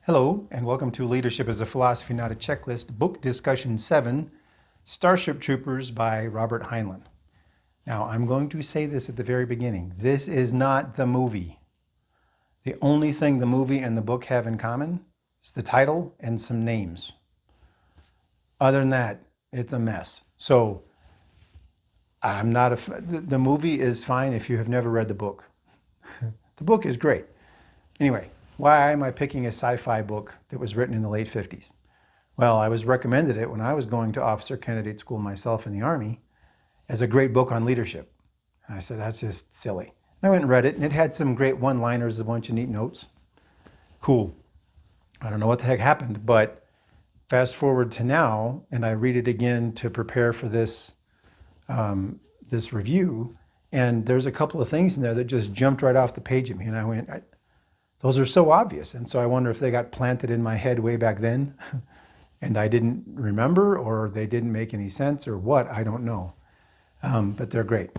Hello, and welcome to Leadership as a Philosophy, Not a Checklist, Book Discussion 7, Starship Troopers by Robert Heinlein. Now, I'm going to say this at the very beginning. This is not the movie. The only thing the movie and the book have in common is the title and some names. Other than that, it's a mess. So, the movie is fine if you have never read the book. The book is great. Anyway, why am I picking a sci-fi book that was written in the late 50s? Well, I was recommended it when I was going to officer candidate school myself in the Army as a great book on leadership. And I said, that's just silly. And I went and read it, and it had some great one-liners, a bunch of neat notes. Cool. I don't know what the heck happened, but fast forward to now, and I read it again to prepare for this review, and there's a couple of things in there that just jumped right off the page at me, and I went, those are so obvious. And so I wonder if they got planted in my head way back then and I didn't remember, or they didn't make any sense, or what, I don't know. But they're great.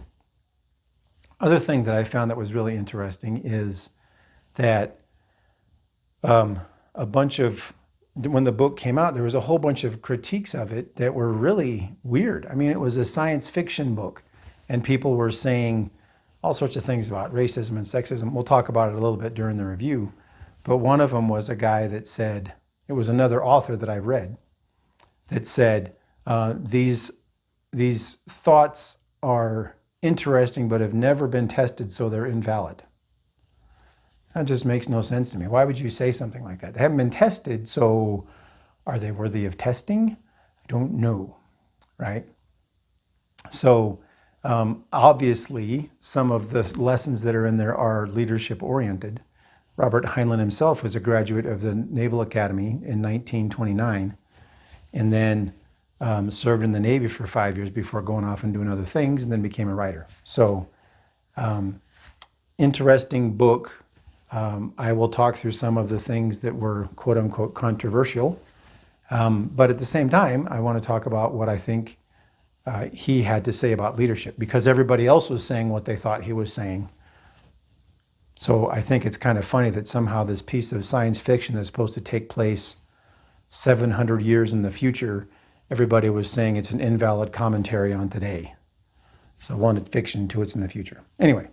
Other thing that I found that was really interesting is that when the book came out, there was a whole bunch of critiques of it that were really weird. I mean, it was a science fiction book, and people were saying all sorts of things about racism and sexism. We'll talk about it a little bit during the review. But one of them was a guy that said, it was another author that I read, that said, these thoughts are interesting but have never been tested, so they're invalid. That just makes no sense to me. Why would you say something like that? They haven't been tested, so are they worthy of testing? I don't know, right? So obviously, some of the lessons that are in there are leadership oriented. Robert Heinlein himself was a graduate of the Naval Academy in 1929, and then served in the Navy for 5 years before going off and doing other things, and then became a writer. So, interesting book. I will talk through some of the things that were quote unquote controversial, but at the same time, I want to talk about what I think he had to say about leadership, because everybody else was saying what they thought he was saying. So I think it's kind of funny that somehow this piece of science fiction that's supposed to take place 700 years in the future, everybody was saying it's an invalid commentary on today. So one, it's fiction, two, it's in the future. Anyway,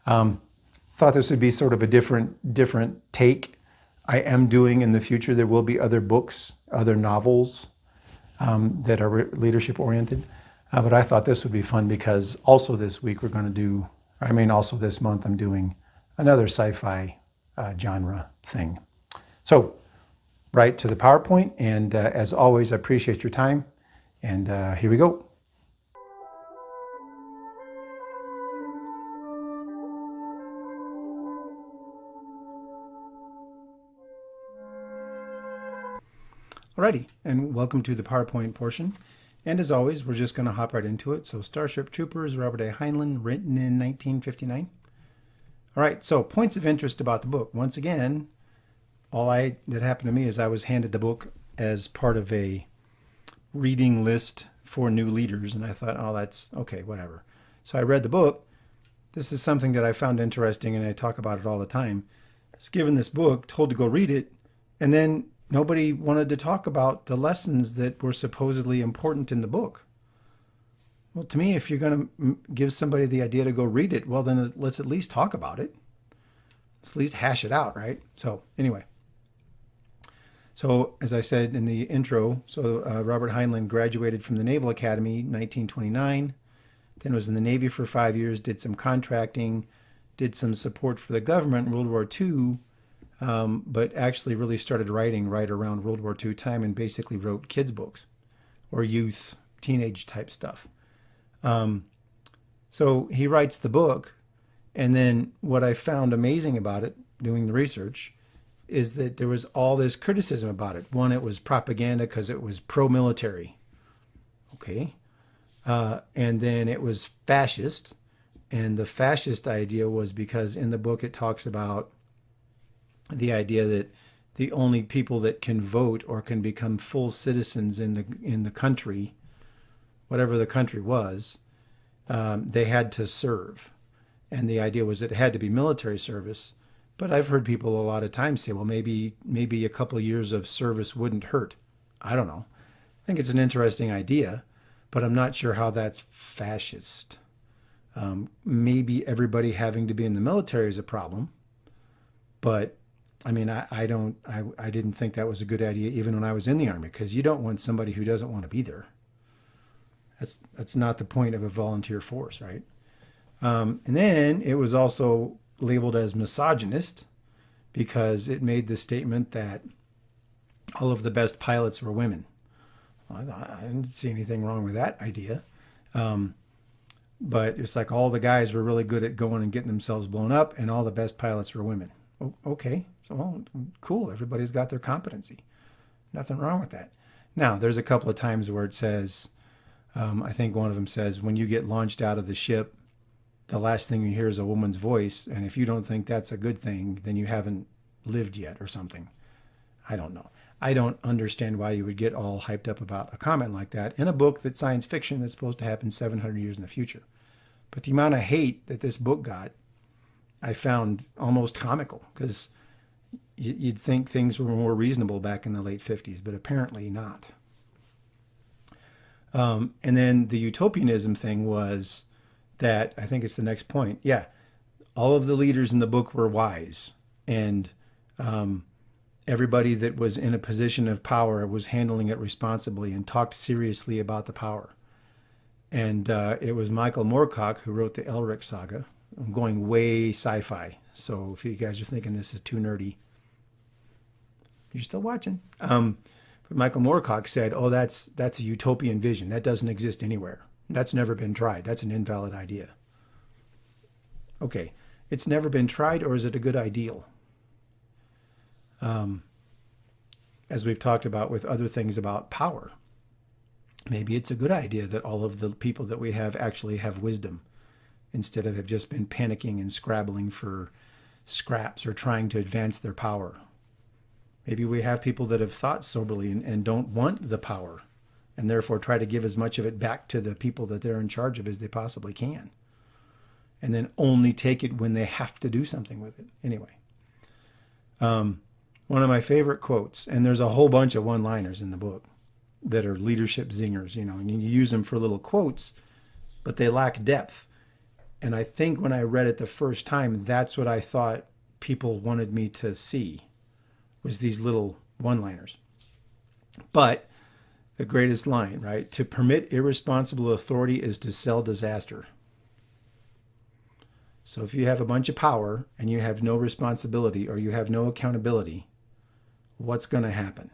thought this would be sort of a different take. I am doing in the future, there will be other books, other novels that are leadership oriented. But I thought this would be fun because also this week also this month I'm doing another sci-fi genre thing. So right to the PowerPoint, and as always, I appreciate your time, and here we go. Alrighty, and welcome to the PowerPoint portion. And as always, we're just going to hop right into it. So Starship Troopers, Robert A. Heinlein, written in 1959. All right, so points of interest about the book. Once again, that happened to me is I was handed the book as part of a reading list for new leaders, and I thought, oh, that's okay, whatever. So I read the book. This is something that I found interesting, and I talk about it all the time. I was given this book, told to go read it, and then nobody wanted to talk about the lessons that were supposedly important in the book. Well, to me, if you're going to give somebody the idea to go read it, well, then let's at least talk about it. Let's at least hash it out, right? So anyway. So as I said in the intro, Robert Heinlein graduated from the Naval Academy in 1929, then was in the Navy for 5 years, did some contracting, did some support for the government in World War II, but actually really started writing right around World War II time and basically wrote kids' books or youth, teenage type stuff. So he writes the book, and then what I found amazing about it, doing the research, is that there was all this criticism about it. One, it was propaganda because it was pro-military. Okay. And then it was fascist. And the fascist idea was because in the book it talks about the idea that the only people that can vote or can become full citizens in the country, whatever the country was, they had to serve. And the idea was it had to be military service, But I've heard people a lot of times say, well, maybe a couple of years of service wouldn't hurt. I don't know. I think it's an interesting idea, but I'm not sure how that's fascist. Maybe everybody having to be in the military is a problem, but I mean, I didn't think that was a good idea even when I was in the Army, because you don't want somebody who doesn't want to be there. That's not the point of a volunteer force, right? And then it was also labeled as misogynist because it made the statement that all of the best pilots were women. I didn't see anything wrong with that idea. But it's like all the guys were really good at going and getting themselves blown up, and all the best pilots were women. Okay, so well, cool. Everybody's got their competency. Nothing wrong with that. Now, there's a couple of times where it says, I think one of them says, when you get launched out of the ship, the last thing you hear is a woman's voice, and if you don't think that's a good thing, then you haven't lived yet or something. I don't know. I don't understand why you would get all hyped up about a comment like that in a book that's science fiction that's supposed to happen 700 years in the future. But the amount of hate that this book got, I found almost comical, because you'd think things were more reasonable back in the late 50s, but apparently not. And then the utopianism thing was that, I think it's the next point. Yeah, all of the leaders in the book were wise, and everybody that was in a position of power was handling it responsibly and talked seriously about the power. And it was Michael Moorcock who wrote the Elric saga. I'm going way sci-fi, so if you guys are thinking this is too nerdy, you're still watching. But Michael Moorcock said, oh, that's a utopian vision. That doesn't exist anywhere. That's never been tried. That's an invalid idea. Okay, it's never been tried, or is it a good ideal? As we've talked about with other things about power, maybe it's a good idea that all of the people that we have actually have wisdom, instead of have just been panicking and scrabbling for scraps or trying to advance their power. Maybe we have people that have thought soberly and don't want the power, and therefore try to give as much of it back to the people that they're in charge of as they possibly can, and then only take it when they have to do something with it. Anyway, one of my favorite quotes, and there's a whole bunch of one-liners in the book that are leadership zingers, and you use them for little quotes, but they lack depth. And I think when I read it the first time, that's what I thought people wanted me to see, was these little one-liners. But the greatest line, right? To permit irresponsible authority is to sell disaster. So if you have a bunch of power and you have no responsibility or you have no accountability, what's going to happen?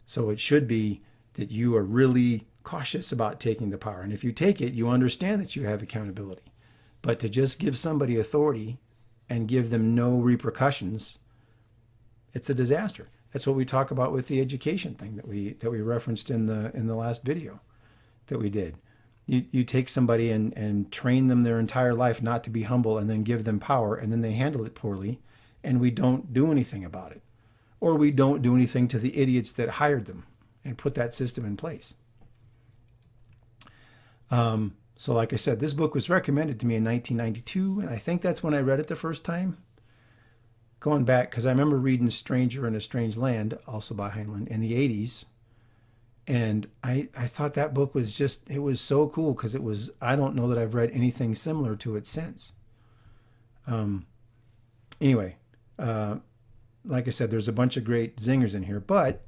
So it should be that you are really cautious about taking the power. And if you take it, you understand that you have accountability. But to just give somebody authority and give them no repercussions, it's a disaster. That's what we talk about with the education thing that we referenced in the last video that we did. You take somebody and train them their entire life not to be humble, and then give them power, and then they handle it poorly, and we don't do anything about it. Or we don't do anything to the idiots that hired them and put that system in place. So like I said, this book was recommended to me in 1992, and I think that's when I read it the first time. Going back, because I remember reading Stranger in a Strange Land, also by Heinlein, in the 80s. And I thought that book was it was so cool, because it was, I don't know that I've read anything similar to it since. Anyway, like I said, there's a bunch of great zingers in here, but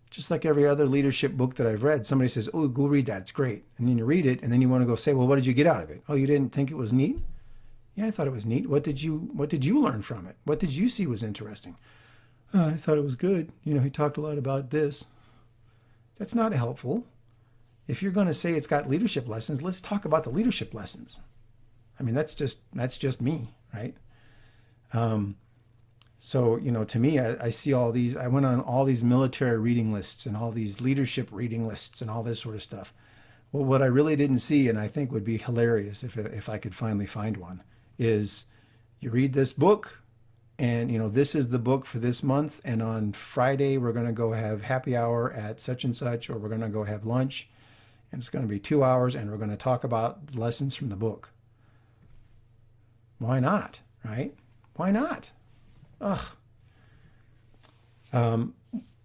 just like every other leadership book that I've read, somebody says, oh, go read that, it's great. And then you read it, and then you want to go say, well, what did you get out of it? Oh, you didn't think it was neat? Yeah, I thought it was neat. What did you learn from it? What did you see was interesting? I thought it was good. He talked a lot about this. That's not helpful. If you're going to say it's got leadership lessons, let's talk about the leadership lessons. I mean, that's just me, right? So, to me, I see all these, I went on all these military reading lists and all these leadership reading lists and all this sort of stuff. Well, what I really didn't see, and I think would be hilarious if I could finally find one, is you read this book, and, this is the book for this month, and on Friday we're going to go have happy hour at such and such, or we're going to go have lunch, and it's going to be 2 hours, and we're going to talk about lessons from the book. Why not, right? Why not? Ugh.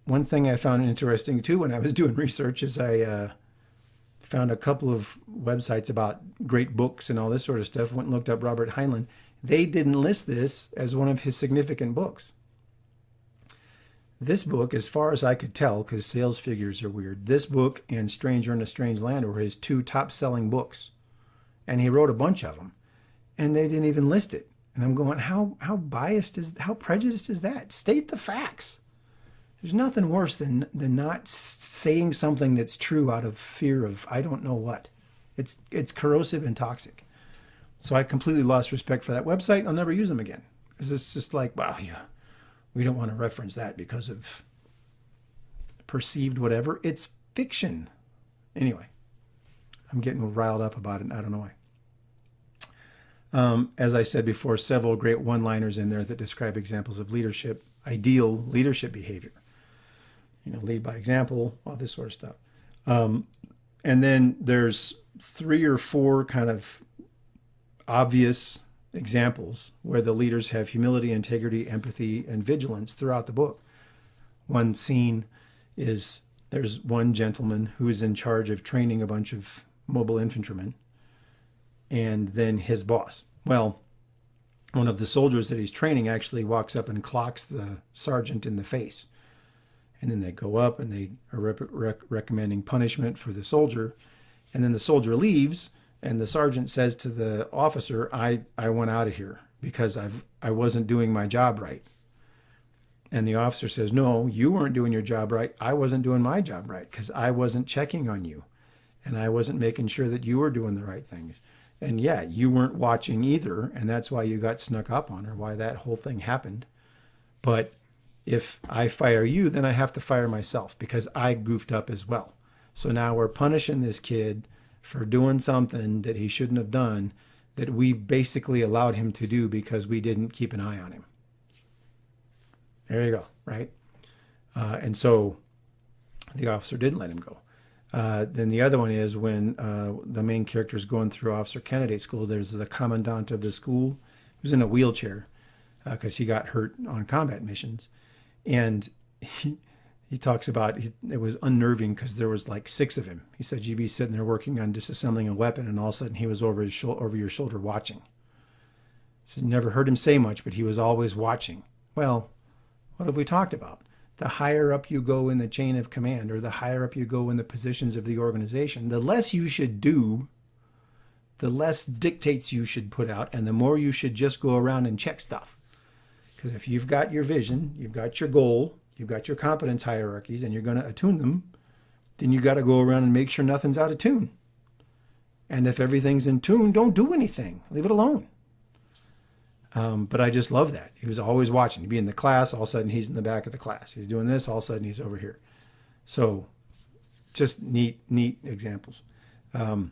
One thing I found interesting too when I was doing research is I found a couple of websites about great books and all this sort of stuff. Went and looked up Robert Heinlein. They didn't list this as one of his significant books. This book, as far as I could tell, because sales figures are weird, this book and Stranger in a Strange Land were his two top-selling books. And he wrote a bunch of them. And they didn't even list it. And I'm going, how prejudiced is that? State the facts. There's nothing worse than not saying something that's true out of fear of I don't know what. It's corrosive and toxic. So I completely lost respect for that website. I'll never use them again. Because it's just like, well, yeah, we don't want to reference that because of perceived whatever. It's fiction. Anyway, I'm getting riled up about it. I don't know why. As I said before, several great one-liners in there that describe examples of leadership, ideal leadership behavior. Lead by example, all this sort of stuff. And then there's 3 or 4 kind of obvious examples where the leaders have humility, integrity, empathy, and vigilance throughout the book. One scene is there's one gentleman who is in charge of training a bunch of mobile infantrymen, and then his boss. Well, one of the soldiers that he's training actually walks up and clocks the sergeant in the face. And then they go up and they are recommending punishment for the soldier. And then the soldier leaves, and the sergeant says to the officer, I went out of here because I wasn't doing my job right. And the officer says, no, you weren't doing your job right. I wasn't doing my job right because I wasn't checking on you. And I wasn't making sure that you were doing the right things. And yeah, you weren't watching either. And that's why you got snuck up on, or why that whole thing happened. But if I fire you, then I have to fire myself because I goofed up as well. So now we're punishing this kid for doing something that he shouldn't have done, that we basically allowed him to do because we didn't keep an eye on him. There you go, right? And so the officer didn't let him go. Then the other one is when the main character is going through officer candidate school, there's the commandant of the school who's in a wheelchair because he got hurt on combat missions. And he talks about it was unnerving because there was like 6 of him. He said you'd be sitting there working on disassembling a weapon, and all of a sudden he was over your shoulder watching. So you never heard him say much, but he was always watching. Well, what have we talked about? The higher up you go in the chain of command, or the higher up you go in the positions of the organization, the less you should do, the less dictates you should put out, and the more you should just go around and check stuff. Because if you've got your vision, you've got your goal, you've got your competence hierarchies, and you're going to attune them, then you got to go around and make sure nothing's out of tune. And if everything's in tune, don't do anything. Leave it alone. But I just love that. He was always watching. He'd be in the class, all of a sudden he's in the back of the class. He's doing this, all of a sudden he's over here. So just neat examples. And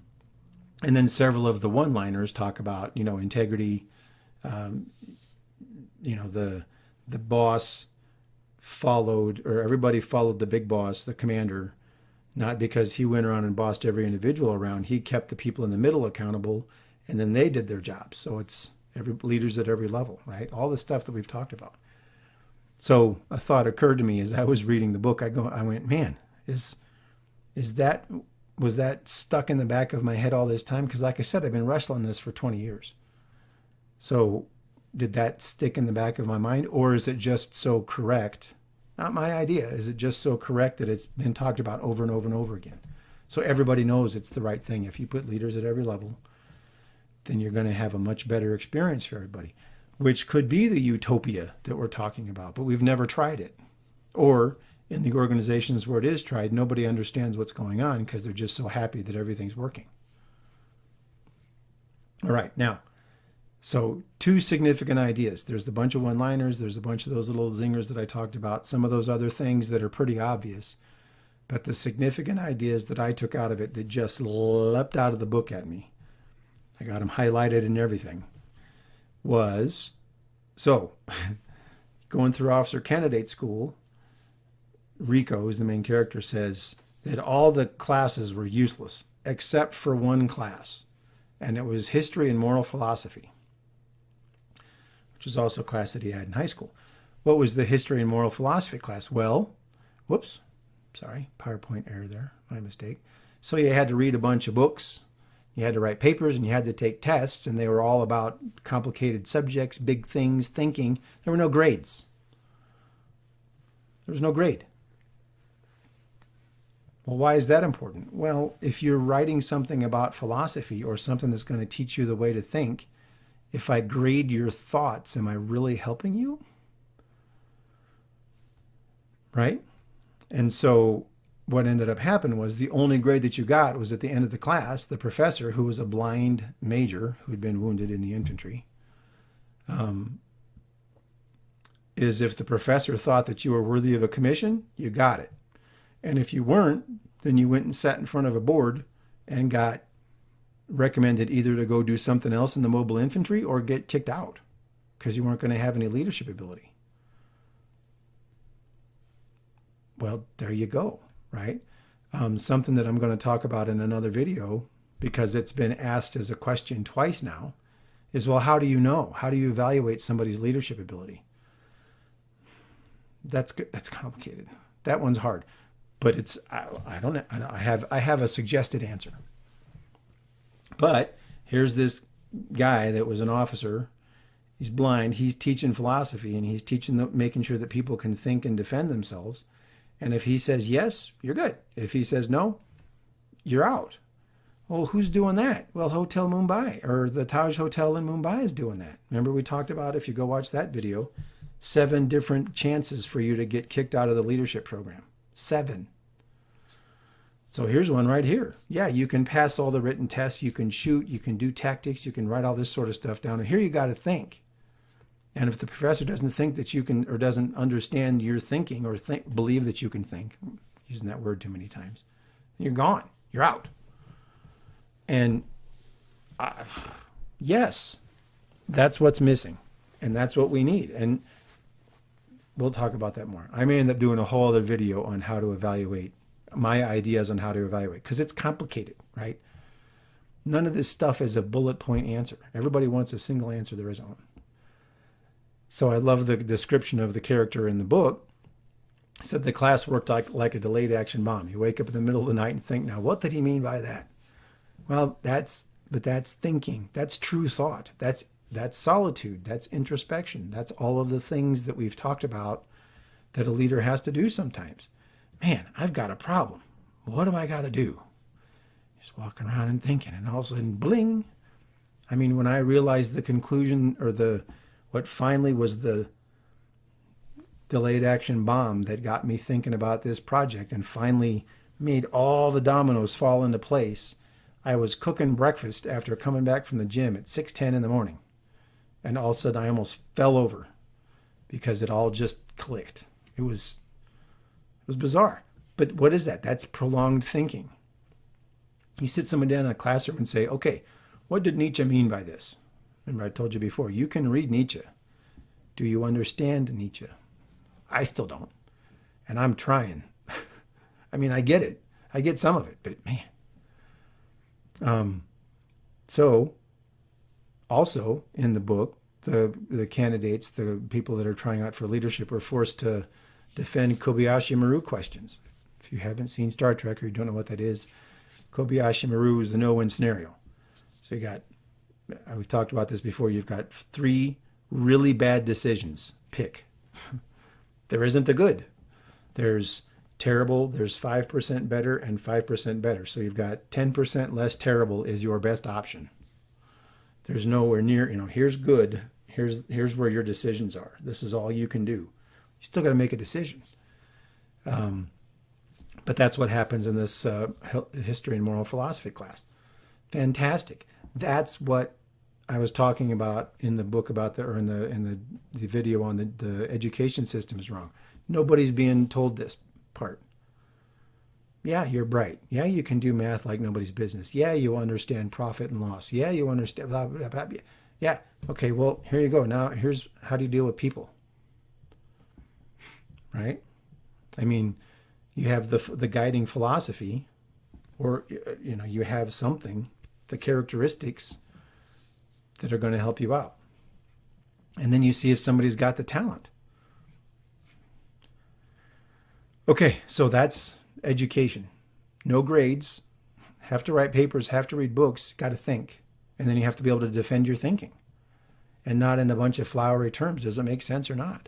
then several of the one-liners talk about, integrity. The boss followed, or everybody followed the big boss, the commander, not because he went around and bossed every individual around. He kept the people in the middle accountable, and then they did their jobs. So it's leaders at every level, right? All the stuff that we've talked about. So a thought occurred to me as I was reading the book. I went, man, was that stuck in the back of my head all this time? Because like I said, I've been wrestling this for 20 years. So did that stick in the back of my mind, or is it just so correct? Not my idea. Is it just so correct that it's been talked about over and over and over again? So everybody knows it's the right thing. If you put leaders at every level, then you're going to have a much better experience for everybody, which could be the utopia that we're talking about, but we've never tried it. Or in the organizations where it is tried, nobody understands what's going on because they're just so happy that everything's working. All right, now, so 2 significant ideas. There's a bunch of one-liners. There's a bunch of those little zingers that I talked about. Some of those other things that are pretty obvious. But the significant ideas that I took out of it that just leapt out of the book at me, I got them highlighted and everything, was, so going through officer candidate school, Rico, who's the main character, says that all the classes were useless except for one class, and it was history and moral philosophy. which was also a class that he had in high school. What was the history and moral philosophy class? Well, whoops, sorry, PowerPoint error there, my mistake. So you had to read a bunch of books, you had to write papers, and you had to take tests, and they were all about complicated subjects, big things, thinking. There were no grades. There was no grade. Well, why is that important? Well, if you're writing something about philosophy or something that's going to teach you the way to think, if I grade your thoughts, am I really helping you? Right? And so what ended up happening was the only grade that you got was at the end of the class. The professor, who was a blind major who'd been wounded in the infantry, is if the professor thought that you were worthy of a commission, you got it. And if you weren't, then you went and sat in front of a board and got recommended either to go do something else in the mobile infantry or get kicked out because you weren't going to have any leadership ability. Well, there you go, right? Something that I'm going to talk about in another video, because it's been asked as a question twice now, is, well, how do you know? How do you evaluate somebody's leadership ability? That's complicated. That one's hard, but it's I have a suggested answer. But here's this guy that was an officer. He's blind. He's teaching philosophy, and he's teaching making sure that people can think and defend themselves. And if he says yes, you're good. If he says no, you're out. Well, who's doing that? Well, Hotel Mumbai, or the Taj Hotel in Mumbai, is doing that. Remember, we talked about, if you go watch that video, 7 different chances for you to get kicked out of the leadership program. 7. So here's one right here. Yeah, you can pass all the written tests, you can shoot, you can do tactics, you can write all this sort of stuff down. And here you got to think. And if the professor doesn't think that you can, or doesn't understand your thinking, or believe that you can think, I'm using that word too many times, you're gone. You're out. And yes, that's what's missing. And that's what we need. And we'll talk about that more. I may end up doing a whole other video on how to evaluate, my ideas on how to evaluate, because it's complicated, right? None of this stuff is a bullet point answer. Everybody wants a single answer. There isn't one. So I love the description of the character in the book. It said the class worked like a delayed action bomb. You wake up in the middle of the night and think, now, what did he mean by that? Well, that's thinking. That's true thought. That's solitude. That's introspection. That's all of the things that we've talked about that a leader has to do sometimes. Man, I've got a problem. What do I got to do? Just walking around and thinking, and all of a sudden, bling. I mean, when I realized the conclusion, or what finally was the delayed action bomb that got me thinking about this project and finally made all the dominoes fall into place, I was cooking breakfast after coming back from the gym at 6:10 in the morning. And all of a sudden, I almost fell over because it all just clicked. It was bizarre. But what is that? That's prolonged thinking. You sit someone down in a classroom and say, okay, what did Nietzsche mean by this? Remember, I told you before, you can read Nietzsche. Do you understand Nietzsche? I still don't. And I'm trying. I mean, I get it. I get some of it, but man. So also in the book, the candidates, the people that are trying out for leadership, are forced to defend Kobayashi Maru questions. If you haven't seen Star Trek or you don't know what that is, Kobayashi Maru is the no-win scenario. So we've talked about this before, you've got 3 really bad decisions. Pick. There isn't the good. There's terrible, there's 5% better, and 5% better. So you've got 10% less terrible is your best option. There's nowhere near, here's good, here's where your decisions are. This is all you can do. You still got to make a decision. But that's what happens in this history and moral philosophy class. Fantastic. That's what I was talking about in the book about in the video on the education system is wrong. Nobody's being told this part. Yeah, you're bright. Yeah, you can do math like nobody's business. Yeah, you understand profit and loss. Yeah, you understand blah, blah, blah, blah. Yeah, okay, well, here you go. Now, here's how do you deal with people, right? I mean, you have the guiding philosophy, or, you have something, the characteristics that are going to help you out. And then you see if somebody's got the talent. Okay, so that's education. No grades, have to write papers, have to read books, got to think. And then you have to be able to defend your thinking and not in a bunch of flowery terms. Does it make sense or not?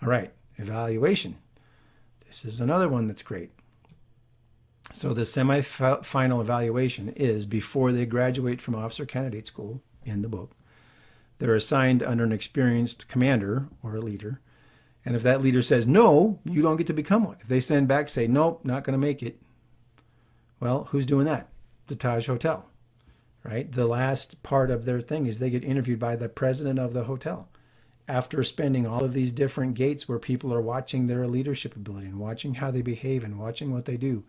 All right, evaluation. This is another one that's great. So the semi-final evaluation is before they graduate from officer candidate school in the book. They're assigned under an experienced commander or a leader. And if that leader says, no, you don't get to become one. If they send back, say, nope, not going to make it. Well, who's doing that? The Taj Hotel, right? The last part of their thing is they get interviewed by the president of the hotel after spending all of these different gates where people are watching their leadership ability and watching how they behave and watching what they do.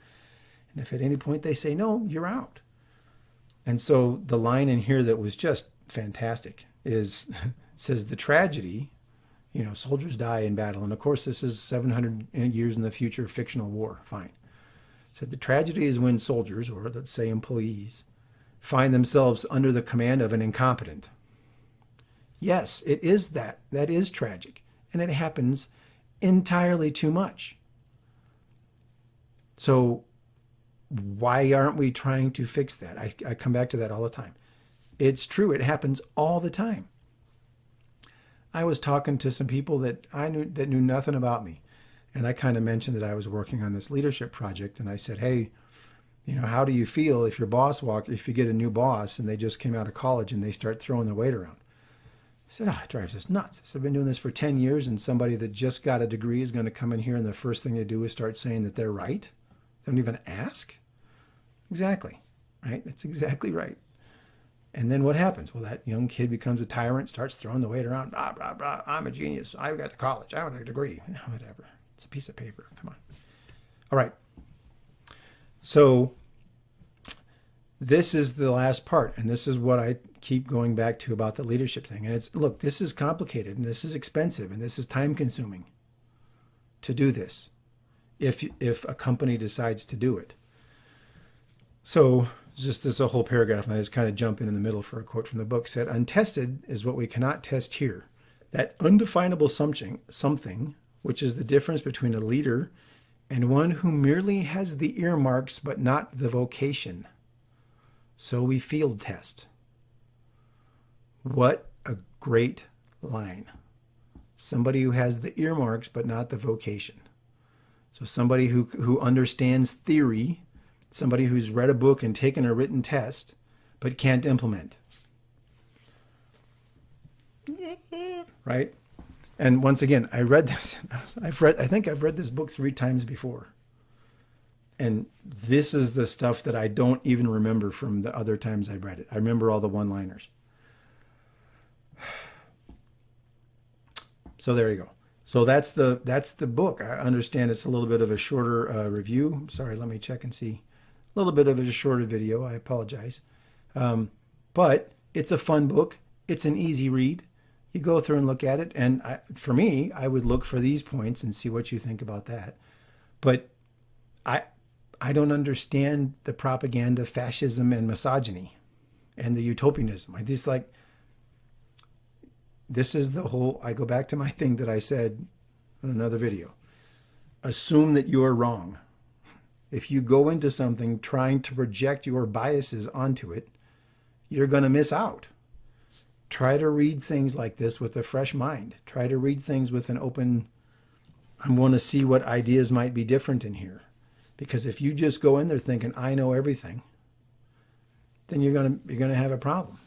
And if at any point they say, no, you're out. And so the line in here that was just fantastic is, says the tragedy, soldiers die in battle. And of course, this is 700 years in the future, fictional war. Fine. Said the tragedy is when soldiers, or let's say employees, find themselves under the command of an incompetent. Yes, it is that. That is tragic. And it happens entirely too much. So why aren't we trying to fix that? I come back to that all the time. It's true. It happens all the time. I was talking to some people that I knew that knew nothing about me. And I kind of mentioned that I was working on this leadership project. And I said, hey, how do you feel if if you get a new boss and they just came out of college and they start throwing the weight around? I said, it drives us nuts. I said, I've been doing this for 10 years and somebody that just got a degree is going to come in here and the first thing they do is start saying that they're right. They don't even ask. Exactly. Right? That's exactly right. And then what happens? Well, that young kid becomes a tyrant, starts throwing the weight around. Blah, blah, blah. I'm a genius. I got to college. I want a degree. Whatever. It's a piece of paper. Come on. All right. So this is the last part. And this is what I keep going back to about the leadership thing. And it's, look, this is complicated and this is expensive and this is time consuming to do this if a company decides to do it. So just this a whole paragraph, and I just kind of jump in the middle for a quote from the book, said, untested is what we cannot test here. That undefinable something, which is the difference between a leader and one who merely has the earmarks but not the vocation. So we field test. What a great line. Somebody who has the earmarks but not the vocation. So somebody who understands theory, somebody who's read a book and taken a written test, but can't implement. Right? And once again, I read this. I think I've read this book 3 times before. And this is the stuff that I don't even remember from the other times I read it. I remember all the one-liners. So there you go. So that's the book. I understand it's a little bit of a shorter review. Sorry, let me check and see. A little bit of a shorter video. I apologize. But it's a fun book. It's an easy read. You go through and look at it. And for me, I would look for these points and see what you think about that. But I don't understand the propaganda, fascism, and misogyny and the utopianism. I just this is the whole, I go back to my thing that I said in another video. Assume that you're wrong. If you go into something trying to project your biases onto it, you're going to miss out. Try to read things like this with a fresh mind. Try to read things with an open, I want to see what ideas might be different in here. Because if you just go in there thinking, I know everything, then you're going to have a problem.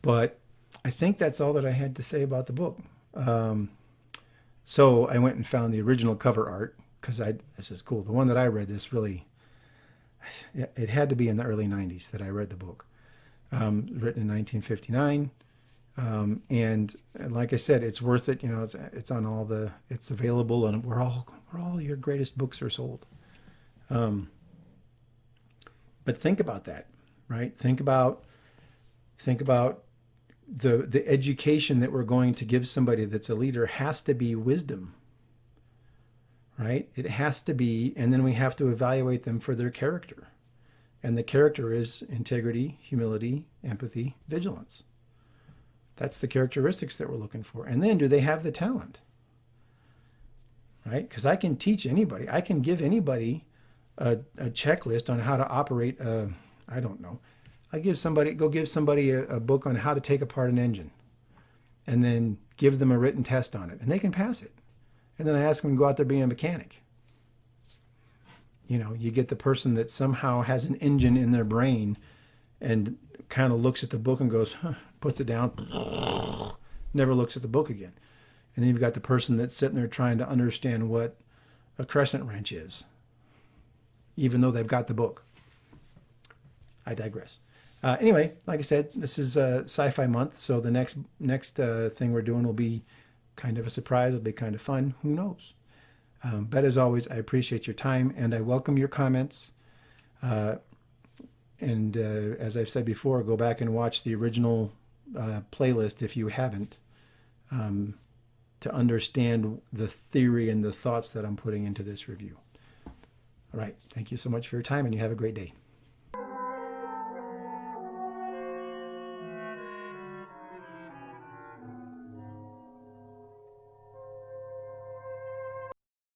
But I think that's all that I had to say about the book. So I went and found the original cover art because this is cool. The one that I read, it had to be in the early 90s that I read the book. Written in 1959. And like I said, it's worth it. It's on it's available, and where all your greatest books are sold. But think about that, right? Think about the education that we're going to give somebody that's a leader has to be wisdom, right? It has to be, and then we have to evaluate them for their character. And the character is integrity, humility, empathy, vigilance. That's the characteristics that we're looking for. And then do they have the talent? Right? Because I can teach anybody. I can give anybody a checklist on how to operate I don't know. Go give somebody a book on how to take apart an engine and then give them a written test on it and they can pass it. And then I ask them to go out there being a mechanic. You know, you get the person that somehow has an engine in their brain and kind of looks at the book and goes, huh, puts it down, never looks at the book again. And then you've got the person that's sitting there trying to understand what a crescent wrench is, even though they've got the book. I digress. Anyway, like I said, this is Sci-Fi Month, so the next thing we're doing will be kind of a surprise. It'll be kind of fun. Who knows? But as always, I appreciate your time, and I welcome your comments. And as I've said before, go back and watch the original playlist if you haven't, to understand the theory and the thoughts that I'm putting into this review. All right. Thank you so much for your time, and you have a great day.